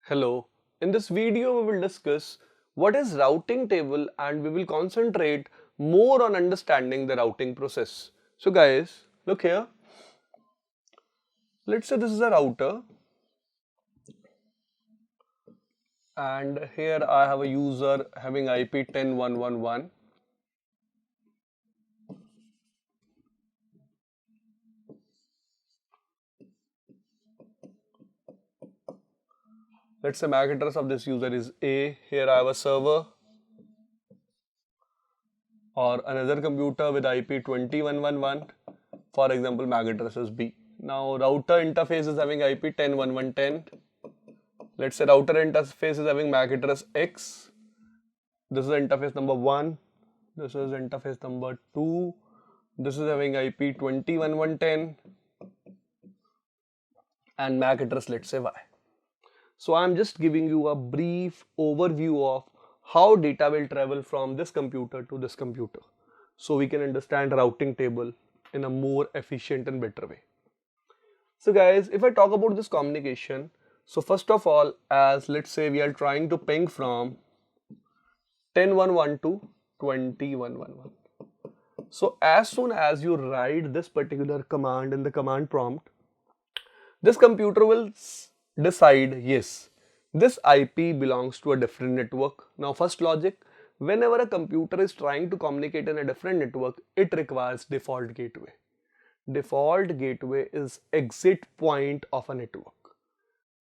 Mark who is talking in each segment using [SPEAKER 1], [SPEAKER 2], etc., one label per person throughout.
[SPEAKER 1] Hello, in this video we will discuss what is routing table and we will concentrate more on understanding the routing process. So guys, look here. Let's say this is a router and here I have a user having IP 10111. Let's say MAC address of this user is A. Here I have a server or another computer with IP 20111. For example, MAC address is B. Now router interface is having IP 10.1.1.10. Let's say router interface is having MAC address X. This is interface number 1. This is interface number 2. This is having IP 20.1.1.10 and MAC address, let's say Y. So I'm just giving you a brief overview of how data will travel from this computer to this computer, so we can understand routing table in a more efficient and better way. So guys, if I talk about this communication, so first of all, as let's say we are trying to ping from 10.1.1 to 20.1.1. So as soon as you write this particular command in the command prompt, this computer will decide, yes, this IP belongs to a different network. Now first logic, whenever a computer is trying to communicate in a different network, it requires default gateway. Default gateway is exit point of a network.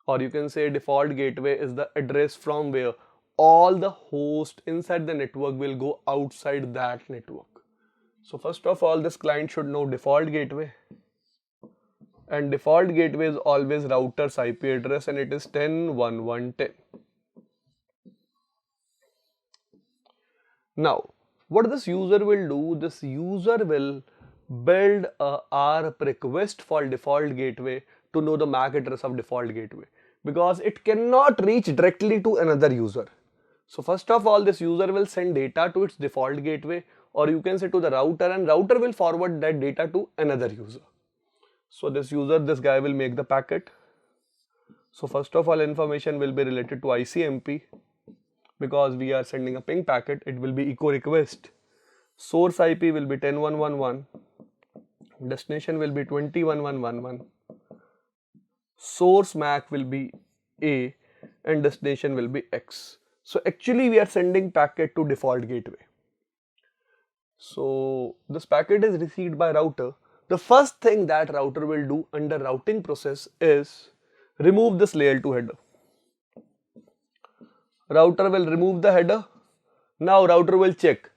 [SPEAKER 1] Or you can say default gateway is the address from where all the hosts inside the network will go outside that network. So first of all, this client should know default gateway. And default gateway is always router's IP address and it is 10.1.1.10. Now, what this user will do, this user will build a ARP request for default gateway to know the MAC address of default gateway, because it cannot reach directly to another user. So first of all, this user will send data to its default gateway, or you can say to the router, and router will forward that data to another user. So this guy will make the packet. So first of all, information will be related to ICMP. Because we are sending a ping packet, it will be echo request. Source IP will be 10.1.1.1. Destination will be 20.1.1.1.1. Source MAC will be A and destination will be X. So actually we are sending packet to default gateway. So this packet is received by router. The first thing that router will do under routing process is remove this layer 2 header. Router will remove the header. Now router will check.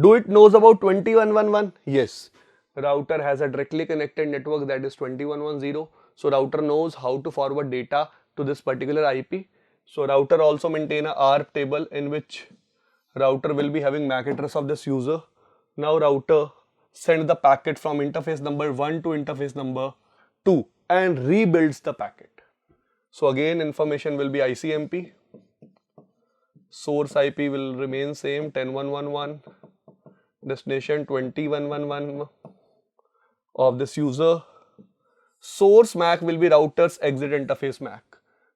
[SPEAKER 1] Do it knows about 20.1.1.1? Yes. Router has a directly connected network that is 21.1.0. So router knows how to forward data to this particular IP. So router also maintain a ARP table in which router will be having MAC address of this user. Now router send the packet from interface number 1 to interface number 2 and rebuilds the packet. So again information will be ICMP. Source IP will remain same 10.1.1.1. Destination 20.1.1.1 of this user. Source MAC will be router's exit interface MAC,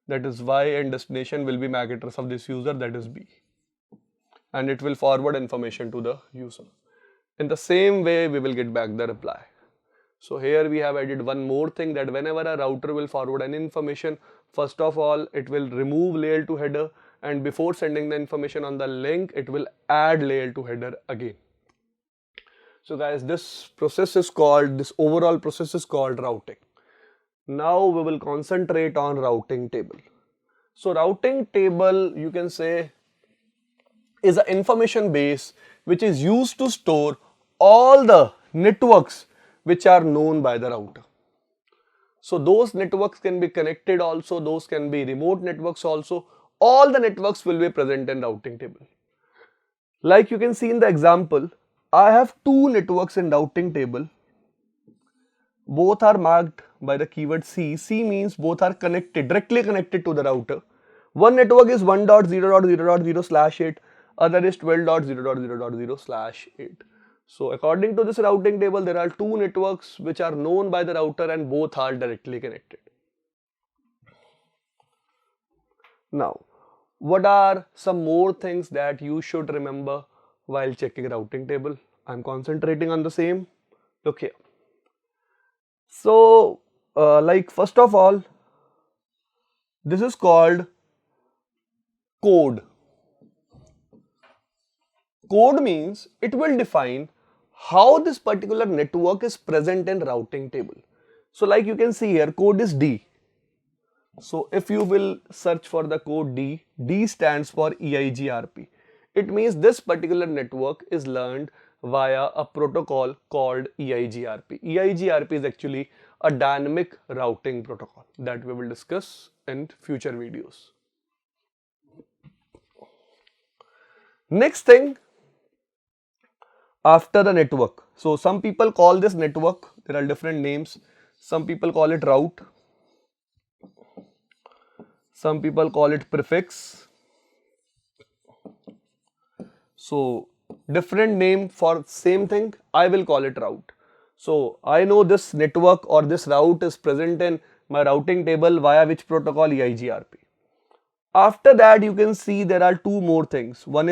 [SPEAKER 1] that is Y, and destination will be MAC address of this user, that is B. And it will forward information to the user. In the same way, we will get back the reply. So here we have added one more thing, that whenever a router will forward an information, first of all, it will remove layer 2 header, and before sending the information on the link, it will add layer 2 header again. So guys, this overall process is called routing. Now we will concentrate on routing table. So routing table, you can say, is an information base which is used to store all the networks which are known by the router. So those networks can be connected also, those can be remote networks also. All the networks will be present in routing table. Like you can see in the example, I have two networks in routing table. Both are marked by the keyword C. C means both are connected, directly connected to the router. One network is 1.0.0.0/8, other is 12.0.0.0/8. So according to this routing table, there are two networks which are known by the router and both are directly connected. Now, what are some more things that you should remember while checking routing table? I'm concentrating on the same. Look here. So, like first of all, this is called code. Code means it will define how this particular network is present in routing table. So like you can see here, code is D. So if you will search for the code D, D stands for EIGRP. It means this particular network is learned via a protocol called EIGRP. EIGRP is actually a dynamic routing protocol that we will discuss in future videos. Next thing, after the network. So some people call this network, there are different names. Some people call it route. Some people call it prefix. So different name for same thing, I will call it route. So I know this network or this route is present in my routing table via which protocol? EIGRP. After that you can see there are two more things. One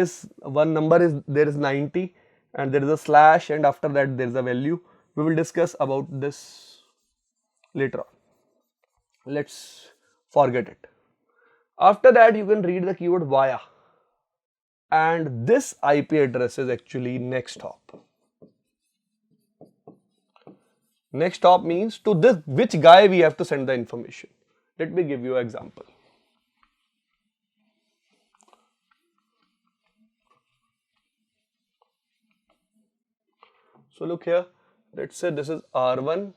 [SPEAKER 1] number is there is 90 and there is a slash and after that there is a value. We will discuss about this later on. Let's forget it. After that you can read the keyword via and this IP address is actually next hop. Next hop means to this which guy we have to send the information. Let me give you an example. So look here, let's say this is R1,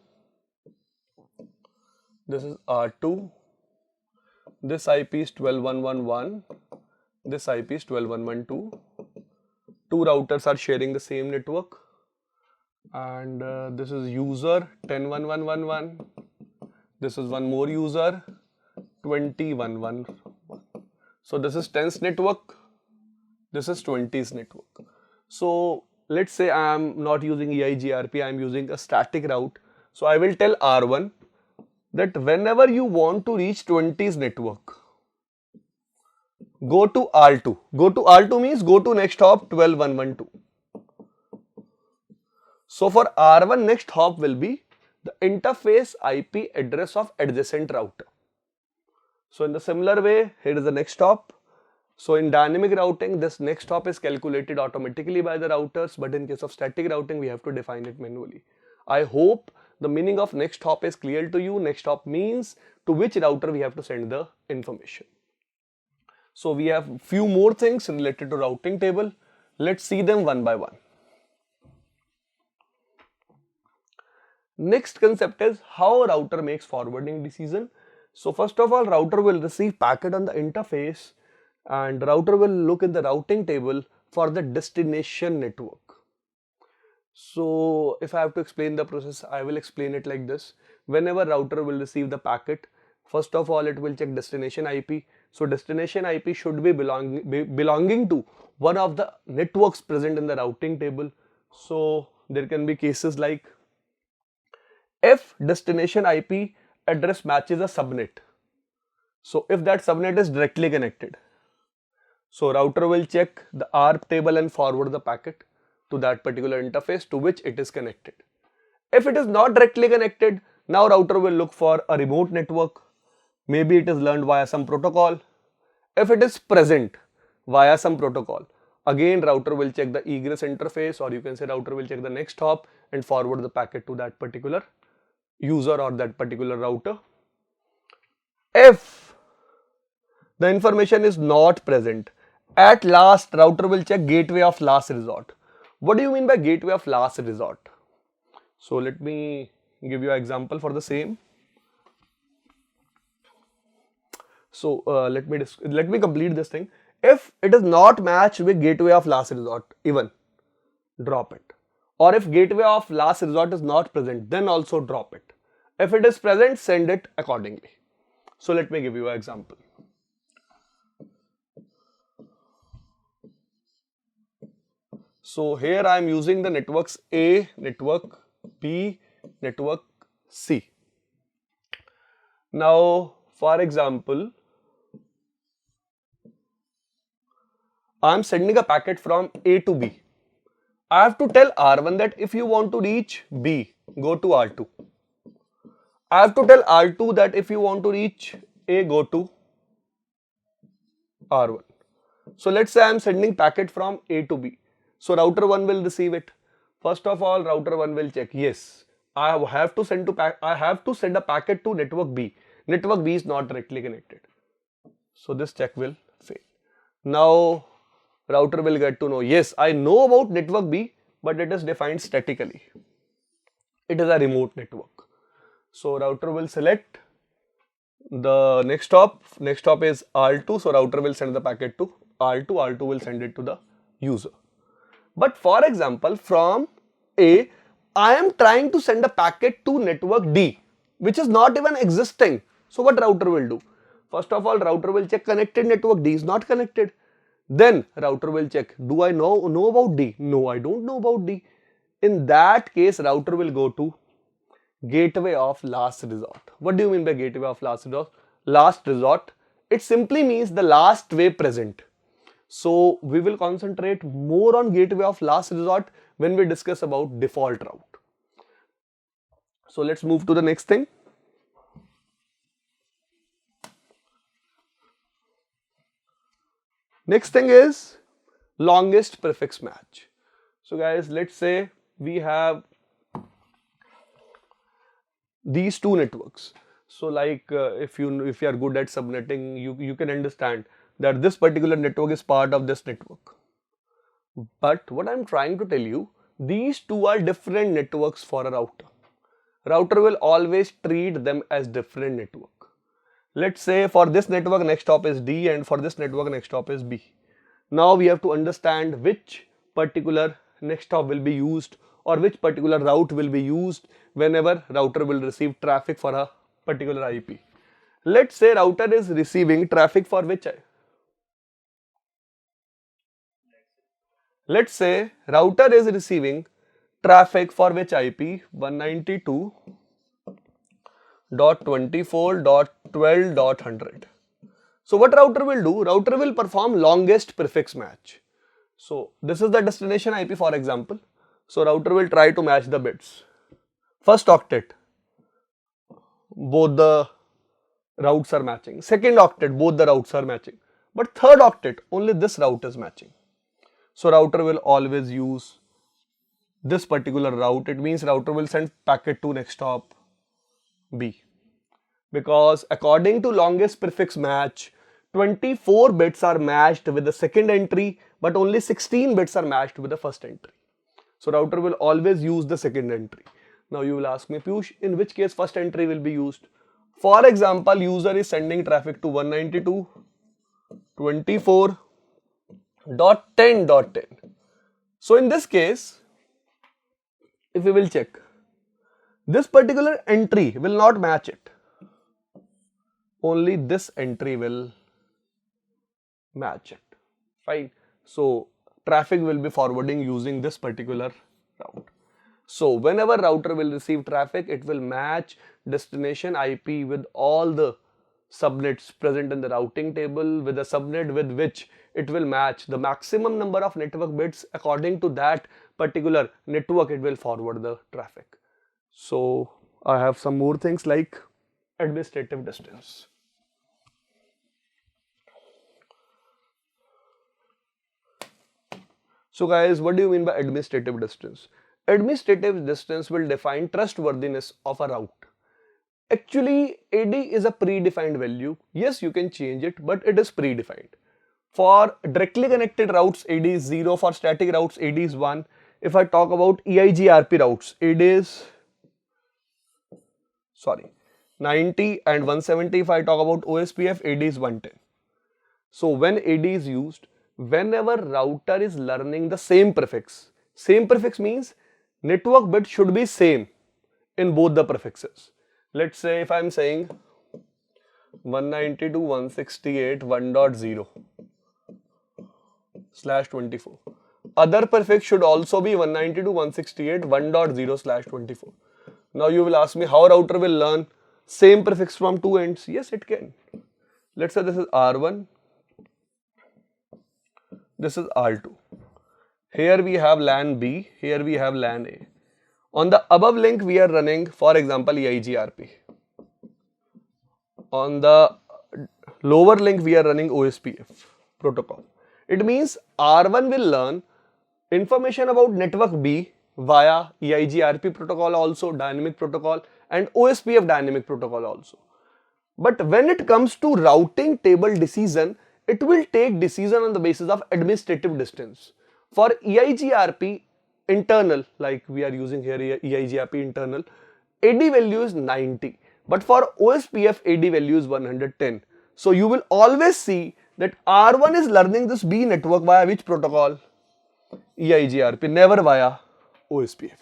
[SPEAKER 1] this is R2, this IP is 12111, this IP is 12112. Two routers are sharing the same network and this is user 101111, this is one more user 20111. So this is 10's network, this is 20's network. So let's say I am not using EIGRP, I am using a static route. So I will tell R1 that whenever you want to reach 20's network, go to R2. Go to R2 means go to next hop 12112. So for R1 next hop will be the interface IP address of adjacent router. So in the similar way, here is the next hop. So in dynamic routing, this next hop is calculated automatically by the routers, but in case of static routing, we have to define it manually. I hope the meaning of next hop is clear to you. Next hop means to which router we have to send the information. So we have few more things related to routing table. Let's see them one by one. Next concept is how a router makes forwarding decision. So first of all, router will receive packet on the interface and router will look in the routing table for the destination network. So if I have to explain the process, I will explain it like this. Whenever router will receive the packet, first of all it will check destination IP. So destination IP should be belonging to one of the networks present in the routing table. So there can be cases like if destination IP address matches a subnet. So if that subnet is directly connected, so router will check the ARP table and forward the packet to that particular interface to which it is connected. If it is not directly connected, now router will look for a remote network. Maybe it is learned via some protocol. If it is present via some protocol, again router will check the egress interface, or you can say router will check the next hop and forward the packet to that particular user or that particular router. If the information is not present, at last router will check gateway of last resort. What do you mean by gateway of last resort? So let me give you an example for the same. So let me complete this thing. If it is not matched with gateway of last resort, even drop it. Or if gateway of last resort is not present, then also drop it. If it is present, send it accordingly. So let me give you an example. So here I am using the networks A, network B, network C. Now for example, I'm sending a packet from A to B. I have to tell R1 that if you want to reach B, go to R2. I have to tell R2 that if you want to reach A, go to R1. So let's say I'm sending packet from A to B. So router 1 will receive it. First of all, router 1 will check, yes, I have to send a packet to network B. Network B is not directly connected. So this check will fail. Now router will get to know, yes, I know about network B, but it is defined statically. It is a remote network. So router will select the next hop is R2. So router will send the packet to R2. R2 will send it to the user. But for example, from A, I am trying to send a packet to network D, which is not even existing. So what router will do? First of all, router will check connected network, D is not connected. Then router will check, do I know about D? No, I don't know about D. In that case, router will go to gateway of last resort. What do you mean by gateway of last resort? Last resort, it simply means the last way present. So we will concentrate more on gateway of last resort when we discuss about default route. So let's move to the next thing. Next thing is longest prefix match. So guys, let's say we have these two networks. So like if you are good at subnetting, you can understand that this particular network is part of this network. But what I'm trying to tell you, these two are different networks for a router. Router will always treat them as different network. Let's say for this network next hop is D and for this network next hop is B. Now we have to understand which particular next hop will be used or which particular route will be used whenever router will receive traffic for a particular IP. Let's say router is receiving traffic for which Let's say router is receiving traffic for which IP 192.24.12.100. So what router will do? Router will perform longest prefix match. So this is the destination IP for example. So router will try to match the bits. First octet, both the routes are matching. Second octet, both the routes are matching. But third octet, only this route is matching. So router will always use this particular route. It means router will send packet to next hop B. Because according to longest prefix match, 24 bits are matched with the second entry, but only 16 bits are matched with the first entry. So router will always use the second entry. Now you will ask me, Piyush, in which case first entry will be used? For example, user is sending traffic to 192.24.10.10. So in this case, if we will check, this particular entry will not match it. Only this entry will match it. Fine. So traffic will be forwarding using this particular route. So whenever router will receive traffic, it will match destination IP with all the subnets present in the routing table with a subnet with which it will match the maximum number of network bits. According to that particular network, it will forward the traffic. So I have some more things like administrative distance. So guys, what do you mean by administrative distance? Administrative distance will define trustworthiness of a route. Actually, AD is a predefined value. Yes, you can change it, but it is predefined. For directly connected routes, AD is 0. For static routes, AD is 1. If I talk about EIGRP routes, AD is 90 and 170. If I talk about OSPF, AD is 110. So when AD is used, whenever router is learning the same prefix means network bit should be same in both the prefixes. Let's say if I am saying 192.168.1.0/24, other prefix should also be 192.168.1.0/24. Now you will ask me how router will learn same prefix from two ends. Yes, it can. Let's say this is R1, This is R2. Here we have LAN B, here we have LAN A. On the above link we are running, for example, EIGRP. On the lower link we are running OSPF protocol. It means R1 will learn information about network B via EIGRP protocol also, dynamic protocol, and OSPF dynamic protocol also. But when it comes to routing table decision, it will take decision on the basis of administrative distance. For EIGRP internal, like we are using here EIGRP internal, AD value is 90. But for OSPF, AD value is 110. So you will always see that R1 is learning this B network via which protocol? EIGRP, never via OSPF.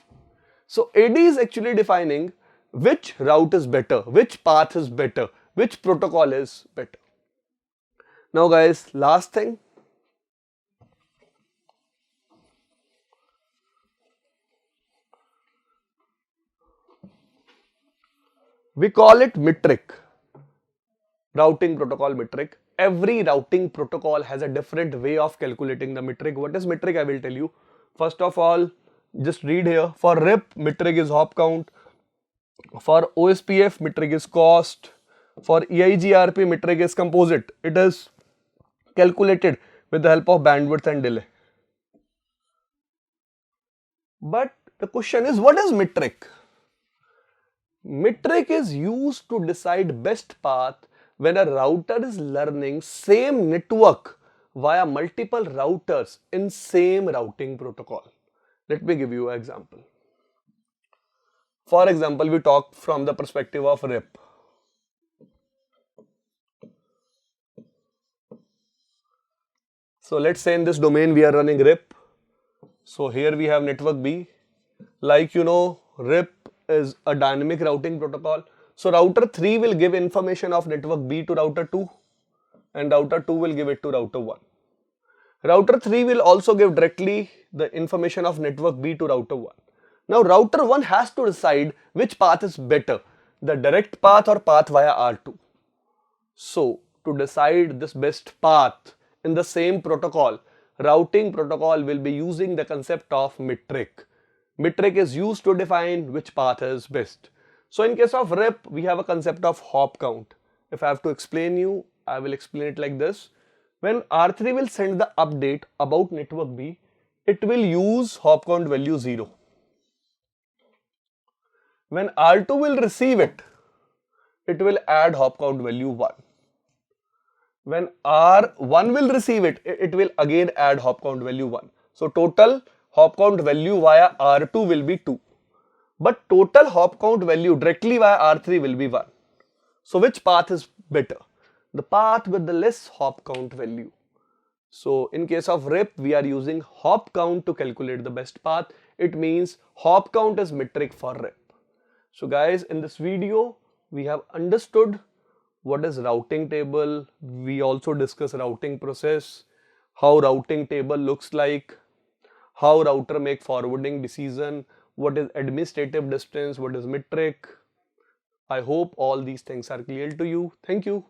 [SPEAKER 1] So AD is actually defining which route is better, which path is better, which protocol is better. Now guys, last thing. We call it metric, routing protocol metric. Every routing protocol has a different way of calculating the metric. What is metric? I will tell you. First of all, just read here. For RIP, metric is hop count. For OSPF, metric is cost. For EIGRP, metric is composite. It is calculated with the help of bandwidth and delay. But the question is, what is metric? Metric is used to decide best path when a router is learning same network via multiple routers in same routing protocol. Let me give you an example. For example, we talk from the perspective of RIP. So let's say in this domain we are running RIP. So here we have network B. Like you know, RIP is a dynamic routing protocol. So router 3 will give information of network B to router 2 and router 2 will give it to router 1. Router 3 will also give directly the information of network B to router 1. Now router 1 has to decide which path is better, the direct path or path via R2. So to decide this best path in the same protocol, routing protocol will be using the concept of metric. Metric is used to define which path is best. So in case of RIP, we have a concept of hop count. If I have to explain you, I will explain it like this. When R3 will send the update about network B, it will use hop count value 0. When R2 will receive it, it will add hop count value 1. When R1 will receive it, it will again add hop count value 1. So total hop count value via R2 will be 2. But total hop count value directly via R3 will be 1. So which path is better? The path with the less hop count value. So in case of RIP, we are using hop count to calculate the best path. It means hop count is metric for RIP. So guys, in this video, we have understood what is routing table. We also discuss routing process, how routing table looks like, how router make forwarding decision, what is administrative distance, what is metric. I hope all these things are clear to you. Thank you.